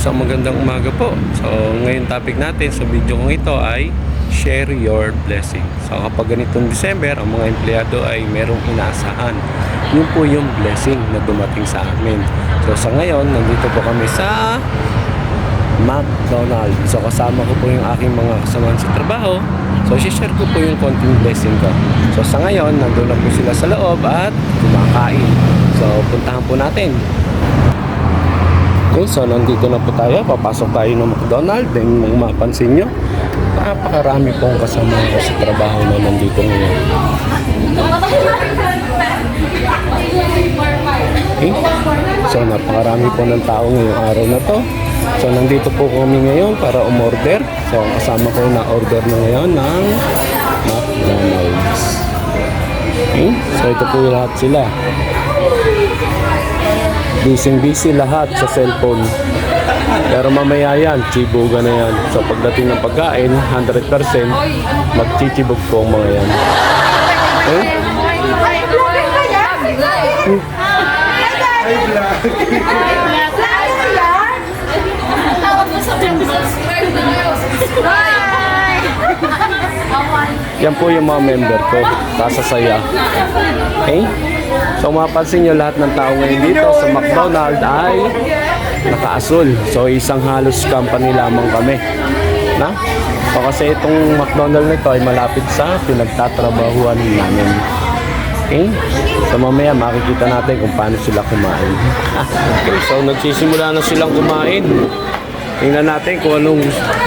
isang magandang umaga po. So ngayon topic natin sa video kong ito ay share your blessing. So kapag ganitong December, ang mga empleyado ay merong inaasahan. Yun po yung blessing na dumating sa amin. So sa ngayon, nandito po kami sa McDonald's. So kasama ko po yung aking mga kasamahan sa trabaho. So share ko po yung konting blessing ko. So sa ngayon, nandun na po sila sa loob at kumakain. So puntahan po natin. Okay, so nandito na po tayo. Papasok tayo ng McDonald's. Then kung mapansin nyo, napakarami pong kasama ko sa trabaho na nandito ngayon. Okay, so napakarami po ng tao ngayong araw na to. So nandito po kami ngayon para umorder. So kasama ko na order na ngayon ng McDonald's. Okay, so ito po lahat sila. Busy lahat sa cellphone. Pero mamaya yan, chibuga na yan. So pagdating ng pagkain, 100% magchichibog po ang mga yan. Okay? Yan po yung mga member ko. Kasasaya. Okay? So mapansin nyo, lahat ng tao ngayon dito sa McDonald's ay nakaasul. So isang halos company lamang kami. Na? So kasi itong McDonald's nito ay malapit sa pinagtatrabahuan namin. Okay? So mamaya makikita natin kung paano sila kumain. Okay, so nagsisimula na silang kumain. Tingnan natin kung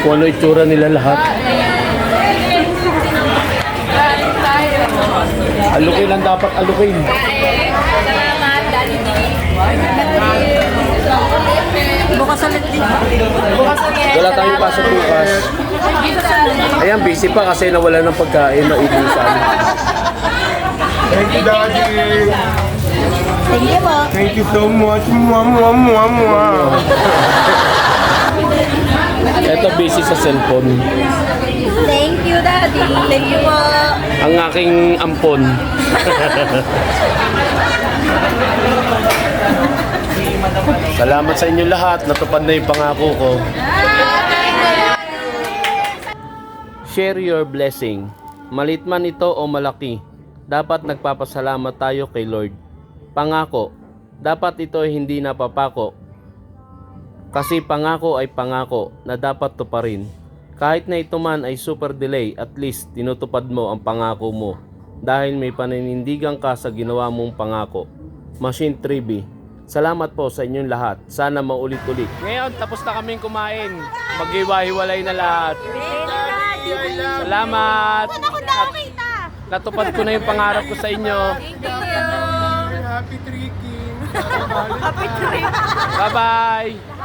ano itsura nila lahat. Alukin lang dapat, alukin. Salamat, Daddy D. Bukas ulit din. Wala tayong pasok bukas. Ayan, busy pa kasi nawala ng pagkain na ibusan. Thank you, Daddy. Thank you po. Thank you so much. Mwah, mwah, mwah, mwah. Ito busy sa cellphone. Thank you, Daddy. Thank you po. Ang aking ampon. Salamat sa inyo lahat. Natupad na yung pangako ko. Share your blessing. Malit man ito o malaki, dapat nagpapasalamat tayo kay Lord. Pangako, dapat ito ay hindi napapako. Kasi pangako ay pangako na dapat tuparin. Kahit na ito man ay super delay, at least tinutupad mo ang pangako mo dahil may paninindigan ka sa ginawa mong pangako. Machine 3B, salamat po sa inyong lahat. Sana maulit-ulit. Ngayon, tapos na kaming kumain. Mag-iwahiwalay na lahat. Salamat! Natupad ko na yung pangarap ko sa inyo. Happy tricking. Happy trip. Bye-bye!